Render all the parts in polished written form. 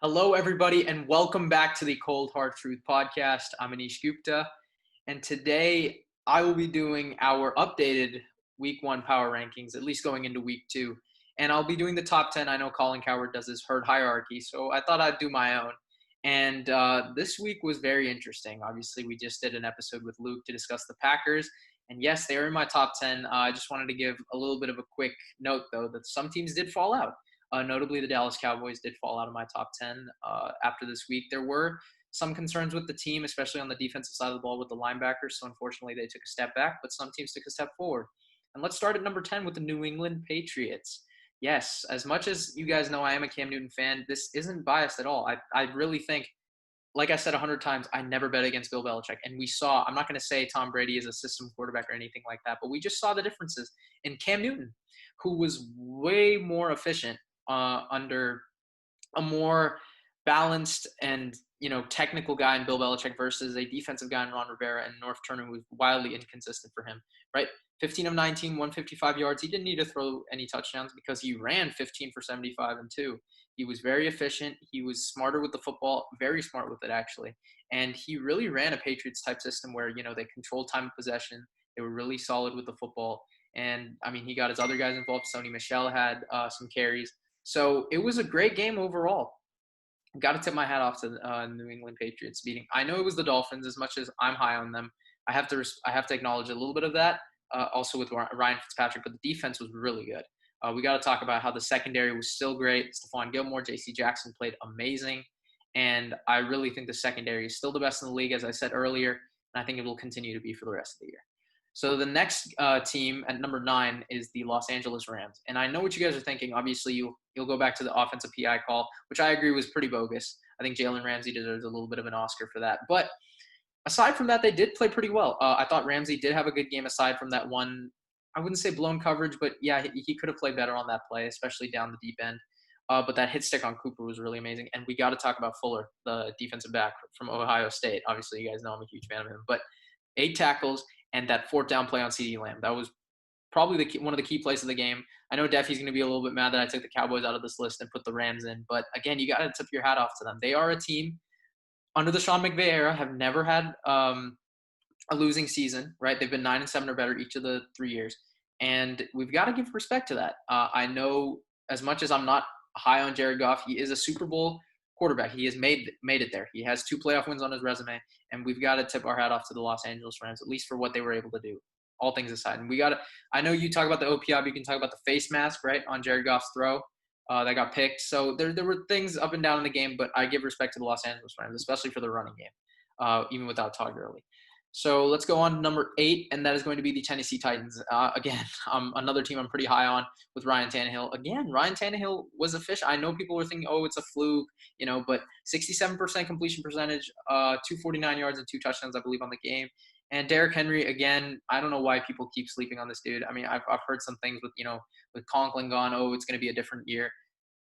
Hello, everybody, and welcome back to the Cold Hard Truth podcast. I'm Anish Gupta, and today I will be doing our updated Week 1 power rankings, at least going into Week 2. And I'll be doing the top 10. I know Colin Coward does his herd hierarchy, so I thought I'd do my own. And this week was very interesting. Obviously, we just did an episode with Luke to discuss the Packers. And yes, they are in my top 10. I just wanted to give a little bit of a quick note, though, that some teams did fall out. Notably, the Dallas Cowboys did fall out of my top 10 after this week. There were some concerns with the team, especially on the defensive side of the ball with the linebackers. So unfortunately, they took a step back, but some teams took a step forward. And let's start at number 10 with the New England Patriots. Yes, as much as you guys know I am a Cam Newton fan, this isn't biased at all. I really think, like I said 100 times, I never bet against Bill Belichick. And we saw, I'm not going to say Tom Brady is a system quarterback or anything like that, but we just saw the differences in Cam Newton, who was way more efficient under a more balanced and technical guy in Bill Belichick versus a defensive guy in Ron Rivera and North Turner, who was wildly inconsistent for him. Right, 15 of 19, 155 yards. He didn't need to throw any touchdowns because he ran 15 for 75 and two. He was very efficient. He was smarter with the football, very smart with it actually, and he really ran a Patriots type system where they controlled time of possession. They were really solid with the football. And I mean, he got his other guys involved. Sony Michel had some carries. So it was a great game overall. Got to tip my hat off to the New England Patriots beating. I know it was the Dolphins. As much as I'm high on them, I have to acknowledge a little bit of that. Also with Ryan Fitzpatrick, but the defense was really good. We got to talk about how the secondary was still great. Stephon Gilmore, J.C. Jackson played amazing, and I really think the secondary is still the best in the league, as I said earlier, and I think it will continue to be for the rest of the year. So the next team at number 9 is the Los Angeles Rams. And I know what you guys are thinking. Obviously, you'll go back to the offensive PI call, which I agree was pretty bogus. I think Jalen Ramsey deserves a little bit of an Oscar for that. But aside from that, they did play pretty well. I thought Ramsey did have a good game aside from that one. I wouldn't say blown coverage, but yeah, he could have played better on that play, especially down the deep end. But that hit stick on Cooper was really amazing. And we got to talk about Fuller, the defensive back from Ohio State. Obviously, you guys know I'm a huge fan of him. But 8 tackles, and that fourth down play on CeeDee Lamb. That was probably one of the key plays of the game. I know Duffy's going to be a little bit mad that I took the Cowboys out of this list and put the Rams in, but again, you got to tip your hat off to them. They are a team under the Sean McVay era, have never had a losing season, right? They've been 9-7 or better each of the 3 years, and we've got to give respect to that. I know as much as I'm not high on Jared Goff, he is a Super Bowl quarterback. He has made it there. He has 2 playoff wins on his resume, and we've got to tip our hat off to the Los Angeles Rams, at least for what they were able to do, all things aside. And I know you talk about the OPI, but you can talk about the face mask, right, on Jared Goff's throw that got picked. So there were things up and down in the game, but I give respect to the Los Angeles Rams, especially for the running game, even without Todd Gurley. So let's go on to number 8, and that is going to be the Tennessee Titans. Again, another team I'm pretty high on with Ryan Tannehill. Again, Ryan Tannehill was a fish. I know people were thinking, oh, it's a fluke, but 67% completion percentage, 249 yards and 2 touchdowns, I believe, on the game. And Derrick Henry, again, I don't know why people keep sleeping on this dude. I mean, I've heard some things with Conklin gone, oh, it's going to be a different year.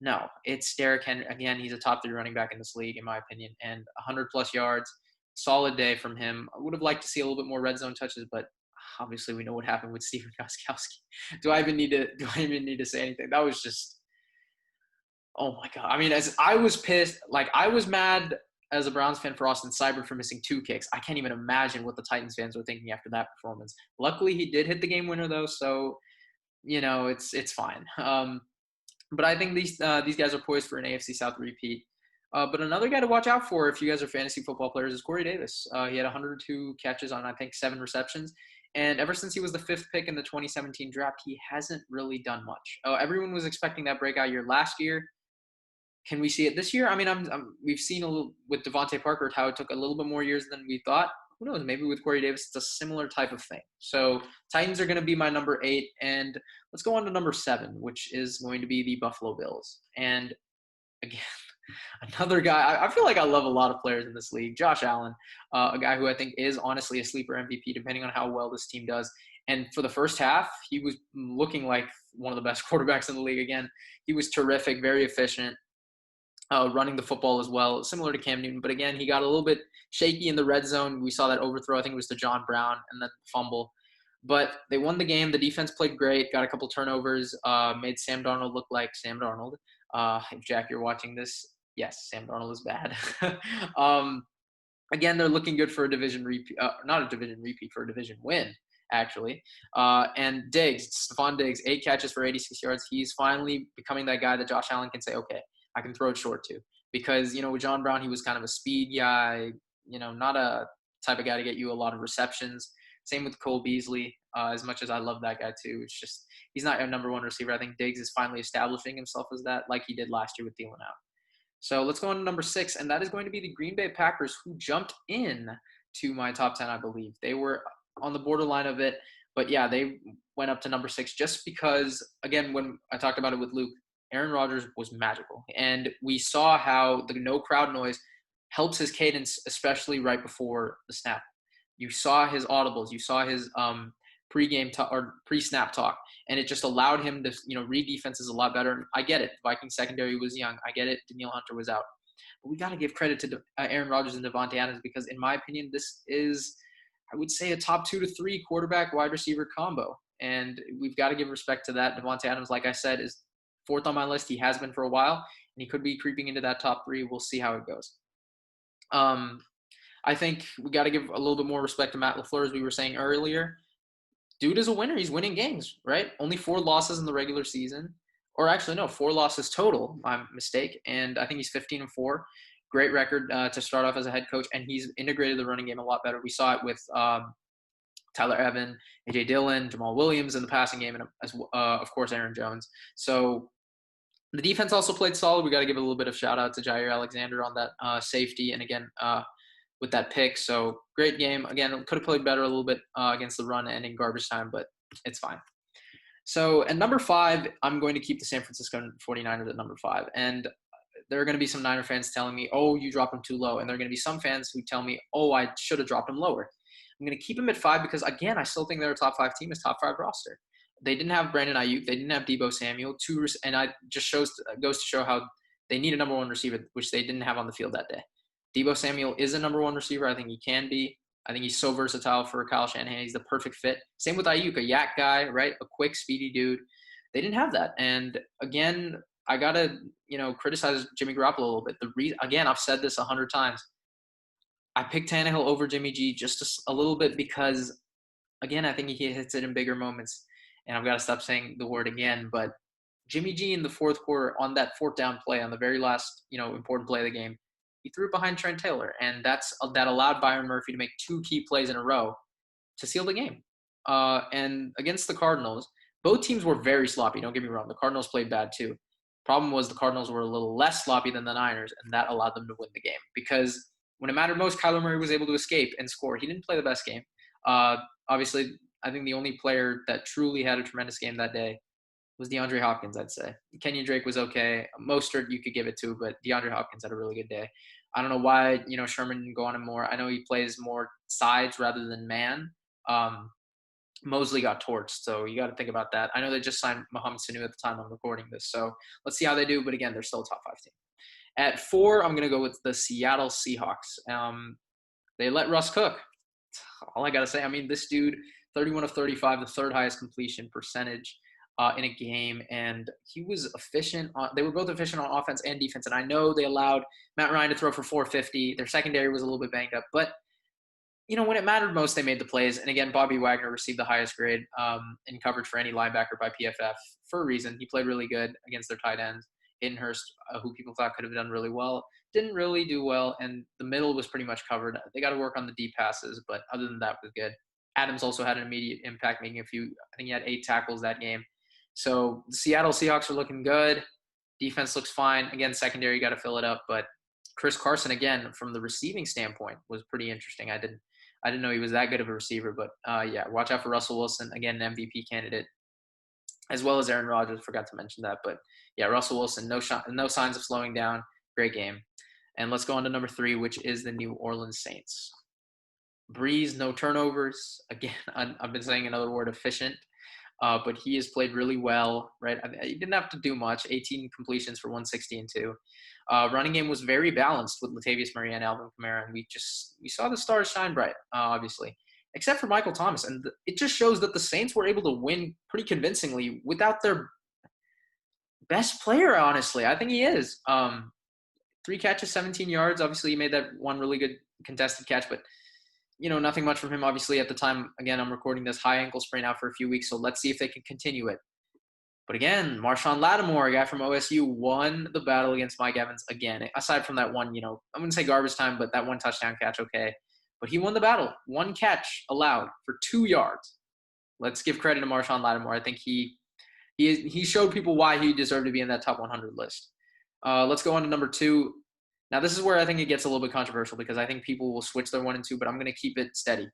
No, it's Derrick Henry. Again, he's a top 3 running back in this league, in my opinion, and 100-plus yards. Solid day from him. I would have liked to see a little bit more red zone touches, but obviously we know what happened with Stephen Gostkowski. Do I even need to say anything? That was just, oh my God. I mean, as I was pissed, like I was mad as a Browns fan for Austin Seibert for missing 2 kicks. I can't even imagine what the Titans fans were thinking after that performance. Luckily, he did hit the game winner though, so it's fine. But I think these guys are poised for an AFC South repeat. But another guy to watch out for if you guys are fantasy football players is Corey Davis. He had 102 catches on, I think, 7 receptions. And ever since he was the 5th pick in the 2017 draft, he hasn't really done much. Everyone was expecting that breakout year last year. Can we see it this year? I mean, we've seen a little with Devontae Parker how it took a little bit more years than we thought. Who knows? Maybe with Corey Davis, it's a similar type of thing. So Titans are going to be my number 8. And let's go on to number 7, which is going to be the Buffalo Bills. And again, another guy, I feel like I love a lot of players in this league. Josh Allen, a guy who I think is honestly a sleeper MVP, depending on how well this team does. And for the first half, he was looking like one of the best quarterbacks in the league. Again, he was terrific, very efficient, running the football as well, similar to Cam Newton. But again, he got a little bit shaky in the red zone. We saw that overthrow, I think it was to John Brown, and then fumble. But they won the game. The defense played great, got a couple turnovers, made Sam Darnold look like Sam Darnold. If Jack, you're watching this, Yes, Sam Darnold is bad. um, Again, they're looking good for a division repeat, not a division repeat, for a division win, actually. And Diggs, Stephon Diggs, 8 catches for 86 yards. He's finally becoming that guy that Josh Allen can say, okay, I can throw it short to. Because, with John Brown, he was kind of a speed guy, not a type of guy to get you a lot of receptions. Same with Cole Beasley. As much as I love that guy too, it's just he's not your number one receiver. I think Diggs is finally establishing himself as that, like he did last year with Thielen out. So let's go on to number 6, and that is going to be the Green Bay Packers, who jumped in to my top 10, I believe. They were on the borderline of it, but yeah, they went up to number 6 just because, again, when I talked about it with Luke, Aaron Rodgers was magical. And we saw how the no crowd noise helps his cadence, especially right before the snap. You saw his audibles. You saw his pre-game or pre-snap talk, and it just allowed him to read defenses a lot better. I get it. Viking secondary was young. I get it. Danielle Hunter was out, but we got to give credit to Aaron Rodgers and Devontae Adams, because in my opinion, this is, I would say, a top 2 to 3 quarterback wide receiver combo, and we've got to give respect to that. Devontae Adams, like I said, is 4th on my list. He has been for a while, and he could be creeping into that top 3. We'll see how it goes. I think we got to give a little bit more respect to Matt LaFleur, as we were saying earlier. Dude is a winner. He's winning games, right? Only 4 losses in the regular season. Or actually, no, 4 losses total. My mistake. And I think he's 15-4. Great record to start off as a head coach. And he's integrated the running game a lot better. We saw it with Tyler Evan, A.J. Dillon, Jamal Williams in the passing game, and of course, Aaron Jones. So the defense also played solid. We got to give a little bit of shout out to Jair Alexander on that safety. And again, with that pick. So great game. Again, could have played better a little bit against the run and in garbage time, but it's fine. So at number 5, I'm going to keep the San Francisco 49ers at number 5. And there are going to be some Niner fans telling me, oh, you dropped him too low. And there are going to be some fans who tell me, oh, I should have dropped him lower. I'm going to keep him at 5 because, again, I still think they're a top 5 team, is top 5 roster. They didn't have Brandon Ayuk. They didn't have Deebo Samuel. And I just goes to show how they need a number 1 receiver, which they didn't have on the field that day. Deebo Samuel is a number 1 receiver. I think he can be. I think he's so versatile for Kyle Shanahan. He's the perfect fit. Same with Ayuk, a yak guy, right? A quick, speedy dude. They didn't have that. And again, I got to, criticize Jimmy Garoppolo a little bit. Again, I've said this 100 times. I picked Tannehill over Jimmy G just a little bit because, again, I think he hits it in bigger moments. And I've got to stop saying the word again. But Jimmy G in the 4th quarter on that 4th down play, on the very last, important play of the game, he threw it behind Trent Taylor, and that allowed Byron Murphy to make 2 key plays in a row to seal the game. And against the Cardinals, both teams were very sloppy. Don't get me wrong. The Cardinals played bad too. Problem was the Cardinals were a little less sloppy than the Niners, and that allowed them to win the game. Because when it mattered most, Kyler Murray was able to escape and score. He didn't play the best game. Obviously, I think the only player that truly had a tremendous game that day was DeAndre Hopkins, I'd say. Kenyon Drake was okay. Mostert you could give it to, but DeAndre Hopkins had a really good day. I don't know why, Sherman didn't go on him more. I know he plays more sides rather than man. Mosley got torched, so you got to think about that. I know they just signed Mohamed Sanu at the time I'm recording this, so let's see how they do. But again, they're still a top 5 team. At 4, I'm going to go with the Seattle Seahawks. They let Russ cook. All I got to say, I mean, this dude, 31 of 35, the 3rd highest completion percentage in a game, and he was efficient. They were both efficient on offense and defense, and I know they allowed Matt Ryan to throw for 450. Their secondary was a little bit banged up, but when it mattered most, they made the plays. And again, Bobby Wagner received the highest grade in coverage for any linebacker by PFF for a reason. He played really good against their tight ends. Hayden Hurst, who people thought could have done really well, didn't really do well, and the middle was pretty much covered. They got to work on the deep passes, but other than that, was good. Adams also had an immediate impact, making I think he had 8 tackles that game. So the Seattle Seahawks are looking good. Defense looks fine. Again, secondary, got to fill it up. But Chris Carson, again, from the receiving standpoint, was pretty interesting. I didn't know he was that good of a receiver. But, yeah, watch out for Russell Wilson. Again, an MVP candidate, as well as Aaron Rodgers. Forgot to mention that. But, yeah, Russell Wilson, no signs of slowing down. Great game. And let's go on to number 3, which is the New Orleans Saints. Breeze, no turnovers. Again, I've been saying another word, efficient. But he has played really well, right? He didn't have to do much. 18 completions for 160 and 2. Running game was very balanced with Latavius Murray and Alvin Kamara, and we saw the stars shine bright, obviously, except for Michael Thomas. And it just shows that the Saints were able to win pretty convincingly without their best player, honestly. I think he is. 3 catches, 17 yards. Obviously, he made that one really good contested catch, but nothing much from him. Obviously, at the time, again, I'm recording this, high ankle sprain out for a few weeks, so let's see if they can continue it. But again, Marshawn Lattimore, a guy from OSU, won the battle against Mike Evans again. Aside from that one, I wouldn't say garbage time, but that one touchdown catch, okay. But he won the battle. 1 catch allowed for 2 yards. Let's give credit to Marshawn Lattimore. I think he showed people why he deserved to be in that top 100 list. Let's go on to number 2. Now, this is where I think it gets a little bit controversial because I think people will switch their 1 and 2, but I'm going to keep it steady.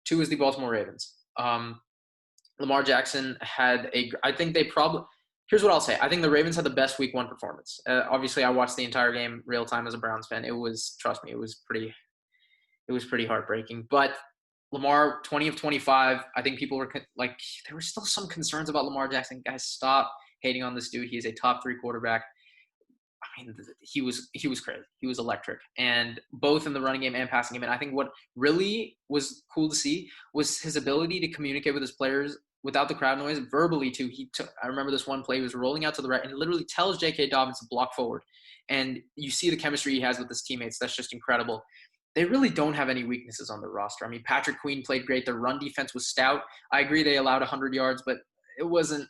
2 is the Baltimore Ravens. Lamar Jackson had here's what I'll say. I think the Ravens had the best week 1 performance. Obviously, I watched the entire game real time as a Browns fan. Trust me, it was pretty heartbreaking. But Lamar, 20 of 25. I think people were like, there were still some concerns about Lamar Jackson. Guys, stop hating on this dude. He is a top 3 quarterback. I mean, he was crazy. He was electric, and both in the running game and passing game. And I think what really was cool to see was his ability to communicate with his players without the crowd noise, verbally too. I remember this one play, he was rolling out to the right and literally tells J.K. Dobbins to block forward. And you see the chemistry he has with his teammates. That's just incredible. They really don't have any weaknesses on their roster. I mean, Patrick Queen played great. Their run defense was stout. I agree they allowed 100 yards, but it wasn't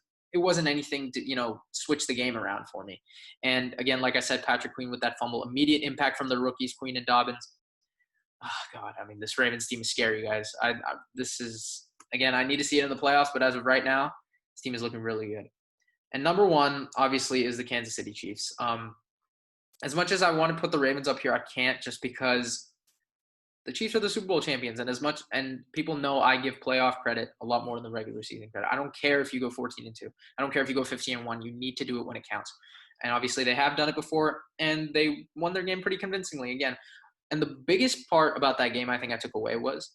anything to, switch the game around for me. And again, like I said, Patrick Queen with that fumble, immediate impact from the rookies, Queen and Dobbins. Oh, God, I mean, this Ravens team is scary, guys. This is, again, I need to see it in the playoffs, but as of right now, this team is looking really good. And number 1, obviously, is the Kansas City Chiefs. As much as I want to put the Ravens up here, I can't, just because the Chiefs are the Super Bowl champions, and people know I give playoff credit a lot more than the regular season credit. I don't care if you go 14-2. I don't care if you go 15-1. You need to do it when it counts. And obviously they have done it before, and they won their game pretty convincingly again. And the biggest part about that game I think I took away was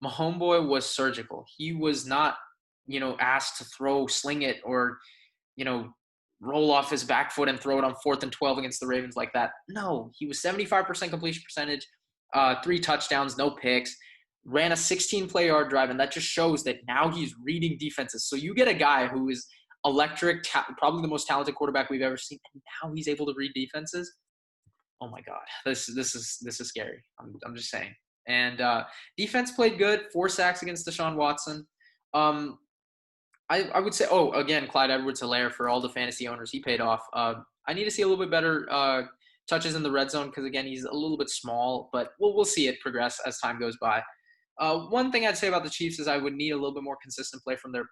my homeboy was surgical. He was not, asked to sling it, or, roll off his back foot and throw it on 4th and 12 against the Ravens like that. No, he was 75% completion percentage. 3 touchdowns, no picks, ran a 16-play-yard drive, and that just shows that now he's reading defenses. So you get a guy who is electric, probably the most talented quarterback we've ever seen, and now he's able to read defenses. Oh my God, this is scary. I'm just saying. And defense played good. 4 sacks against Deshaun Watson. I would say, again, Clyde Edwards-Helaire, for all the fantasy owners, he paid off. I need to see a little bit better touches in the red zone because, again, he's a little bit small, but we'll see it progress as time goes by. One thing I'd say about the Chiefs is I would need a little bit more consistent play from their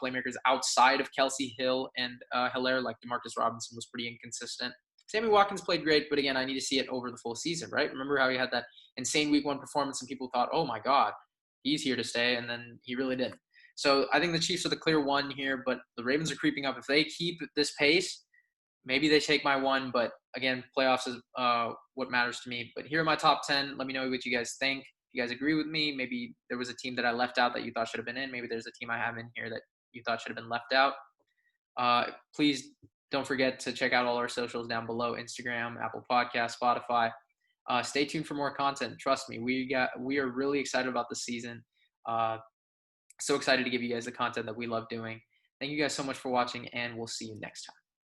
playmakers outside of Kelsey Hill and Helaire, like Demarcus Robinson was pretty inconsistent. Sammy Watkins played great, but again, I need to see it over the full season, right? Remember how he had that insane week 1 performance and people thought, oh my God, he's here to stay, and then he really didn't. So I think the Chiefs are the clear 1 here, but the Ravens are creeping up. If they keep this pace, maybe they take my 1, but again, playoffs is what matters to me. But here are my top 10. Let me know what you guys think. If you guys agree with me, maybe there was a team that I left out that you thought should have been in. Maybe there's a team I have in here that you thought should have been left out. Please don't forget to check out all our socials down below: Instagram, Apple Podcasts, Spotify. Stay tuned for more content. Trust me, we are really excited about this season. So excited to give you guys the content that we love doing. Thank you guys so much for watching, and we'll see you next time.